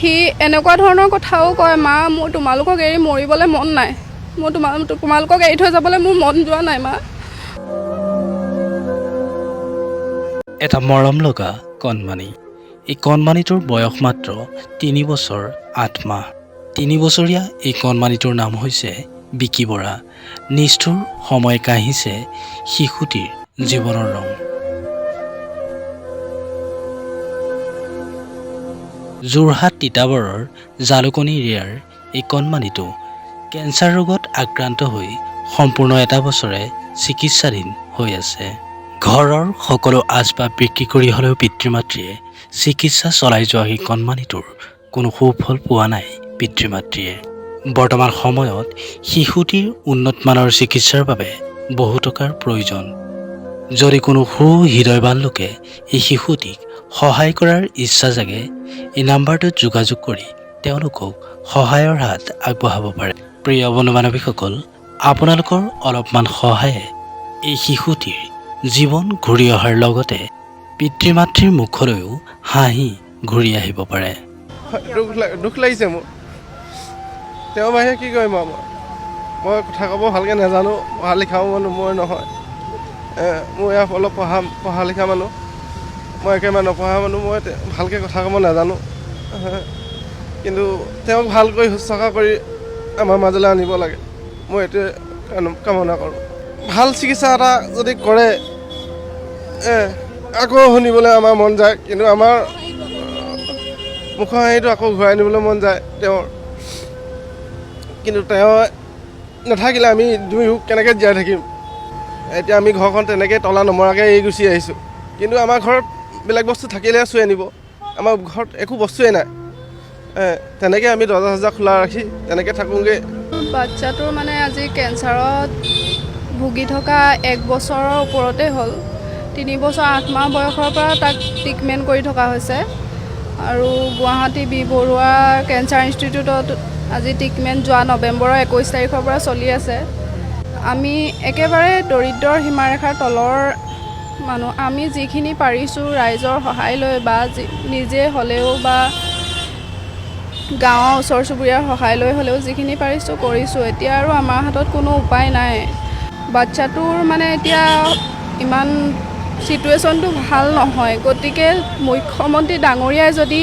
সি এনেকুৱা ধৰণৰ কথাও কয়, মা মোৰ তোমালোকক এৰি মৰিবলৈ মন নাই, মোৰ তোমালোকক এৰি থৈ যাবলৈ মোৰ মন যোৱা নাই মা। এটা মৰম লগা কণমানি। এই কণমানিটোৰ বয়স মাত্ৰ 3 বছৰ 8 মাহ। 3 বছৰীয়া এই কণমানিটোৰ নাম হৈছে বিকি বৰা। নিষ্ঠুৰ সময় কাঢ়িছে শিশুটিৰ জীৱনৰ ৰং। যোৰহাট তিতাবৰৰ জালুকনী এৰিয়াৰ এই কণমানিটো কেঞ্চাৰ ৰোগত আক্ৰান্ত হৈ সম্পূৰ্ণ এটা বছৰে চিকিৎসাধীন হৈ আছে। ঘৰৰ সকলো আচবাব বিক্ৰী কৰি হ'লেও পিতৃ মাতৃয়ে চিকিৎসা চলাই যোৱা সেই কণমানিটোৰ কোনো সুফল পোৱা নাই পিতৃ মাতৃয়ে। বৰ্তমান সময়ত শিশুটিৰ উন্নতমানৰ চিকিৎসাৰ বাবে বহু টকাৰ প্ৰয়োজন। যদি কোনো সুহৃদয়বান লোকে এই শিশুটিক সহায় কৰাৰ ইচ্ছা জাগে, এই নাম্বাৰটোত যোগাযোগ কৰি তেওঁলোকক সহায়ৰ হাত আগবঢ়াব পাৰে। প্ৰিয় বন্ধু বান্ধৱীসকল, আপোনালোকৰ অলপমান সহায়ে এই শিশুটিৰ জীৱন ঘূৰি অহাৰ লগতে পিতৃ মাতৃৰ মুখলৈও হাঁহি ঘূৰি আহিব পাৰে। দুখ লাগিছে মোৰ। তেওঁ বাহিৰে কি কৰিম আৰু মই কথা ক'ব ভালকৈ নাজানো, পঢ়া লিখাও মানুহ মই নহয়। মই ইয়াত অলপ পঢ়া লিখা মানুহ, মই একেবাৰে নপঢ়া মানুহ। মই ভালকৈ কথা ক'ব নাজানো, কিন্তু তেওঁক ভালকৈ শুশ্ৰূষা কৰি আমাৰ মাজলৈ আনিব লাগে, মই এইটোৱে কামনা কৰোঁ। ভাল চিকিৎসা এটা যদি কৰে আকৌ শুনিবলৈ আমাৰ মন যায়, কিন্তু আমাৰ মুখৰ হাঁহিটো আকৌ ঘূৰাই নিবলৈ মন যায় তেওঁৰ। কিন্তু তেওঁ নাথাকিলে আমি দুয়ো কেনেকৈ জীয়াই থাকিম। এতিয়া আমি ঘৰখন তেনেকৈ তলা নমৰাকৈ এৰি গুচি আহিছোঁ, কিন্তু আমাৰ ঘৰত বেলেগ বস্তু থাকিলেহে চুই আনিব, আমাৰ ঘৰত একো বস্তুৱেই নাই। তেনেকৈ আমি দৰ্জা চৰ্জা খোলা ৰাখি তেনেকৈ থাকোঁগৈ। বাচ্চাটোৰ মানে আজি কেঞ্চাৰত ভুগি থকা 1 বছৰৰ ওপৰতে হ'ল। 3 বছৰ 8 মাহ বয়সৰ পৰা তাক ট্ৰিটমেণ্ট কৰি থকা হৈছে আৰু গুৱাহাটী বি বৰুৱা কেঞ্চাৰ ইনষ্টিটিউটত আজি ট্ৰিটমেণ্ট যোৱা নৱেম্বৰৰ 21 তাৰিখৰ পৰা চলি আছে। আমি একেবাৰে দৰিদ্ৰৰ সীমাৰেখাৰ তলৰ মানুহ। আমি যিখিনি পাৰিছোঁ ৰাইজৰ সহায় লৈ বা নিজে হ'লেও বা গাঁৱৰ ওচৰ চুবুৰীয়াৰ সহায় লৈ হ'লেও যিখিনি পাৰিছোঁ কৰিছোঁ। এতিয়া আৰু আমাৰ হাতত কোনো উপায় নাই। বাচ্চাটোৰ মানে এতিয়া ইমান ছিটুৱেশ্যনটো ভাল নহয়, গতিকে মুখ্যমন্ত্ৰী ডাঙৰীয়াই যদি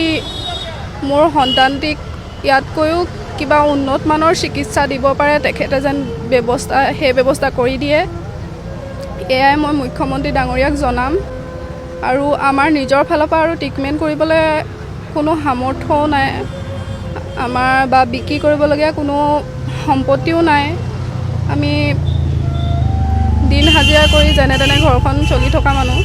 মোৰ সন্তানটিক ইয়াতকৈও কিবা উন্নত মানৰ চিকিৎসা দিব পাৰে, তেখেতে যেন সেই ব্যৱস্থা কৰি দিয়ে, এয়াই মই মুখ্যমন্ত্ৰী ডাঙৰীয়াক জনাম। আৰু আমাৰ নিজৰ ফালৰ পৰা আৰু ট্ৰিটমেণ্ট কৰিবলৈ কোনো সামৰ্থ্যও নাই আমাৰ, বা বিক্ৰী কৰিবলগীয়া কোনো সম্পত্তিও নাই। আমি দিন হাজিৰা কৰি যেনে তেনে ঘৰখন চলি থকা মানুহ।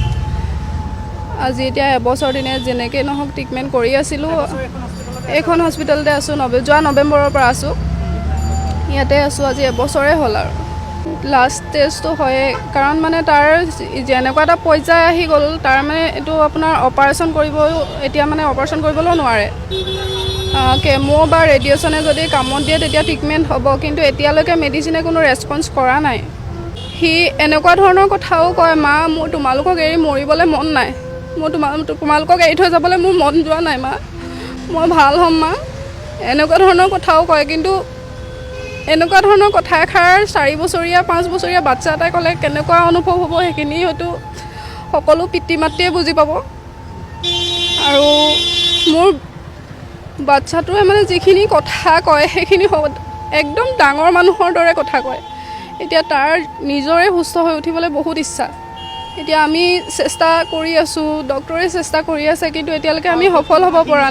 আজি এতিয়া এবছৰ দিনে যেনেকৈ নহওক ট্ৰিটমেণ্ট কৰি আছিলোঁ। এইখন হস্পিটেলতে আছোঁ, যোৱা নৱেম্বৰৰ পৰা আছোঁ, ইয়াতে আছোঁ। আজি এবছৰে হ'ল আৰু লাষ্ট ষ্টেজটো হয়ে, কাৰণ মানে তাৰ যেনেকুৱা এটা পৰ্যায় আহি গ'ল, তাৰ মানে এইটো আপোনাৰ অপাৰেশ্যন কৰিবও এতিয়া মানে অপাৰেশ্যন কৰিবলৈও নোৱাৰে। কেমো বা ৰেডিয়েশ্যনে যদি কামত দিয়ে তেতিয়া ট্ৰিটমেণ্ট হ'ব, কিন্তু এতিয়ালৈকে মেডিচিনে কোনো ৰেছপঞ্চ কৰা নাই। সি এনেকুৱা ধৰণৰ কথাও কয়, মা মোৰ তোমালোকক এৰি মৰিবলৈ মন নাই, মোৰ তোমালোকক এৰি থৈ যাবলৈ মোৰ মন যোৱা নাই মা, মই ভাল হ'ম মা, এনেকুৱা ধৰণৰ কথাও কয়। কিন্তু এনেকুৱা ধৰণৰ কথা এষাৰ 4 বছৰীয়া 5 বছৰীয়া বাচ্চা এটাই ক'লে কেনেকুৱা অনুভৱ হ'ব, সেইখিনি হয়তো সকলো পিতৃ মাতৃয়ে বুজি পাব। আৰু মোৰ বাচ্চাটোৱে মানে যিখিনি কথা কয় সেইখিনি একদম ডাঙৰ মানুহৰ দৰে কথা কয়। এতিয়া তাৰ নিজৰে সুস্থ হৈ উঠিবলৈ বহুত ইচ্ছা। এতিয়া আমি চেষ্টা কৰি আছোঁ, ডক্টৰে চেষ্টা কৰি আছে, কিন্তু এতিয়ালৈকে আমি সফল হ'ব পৰা নাই।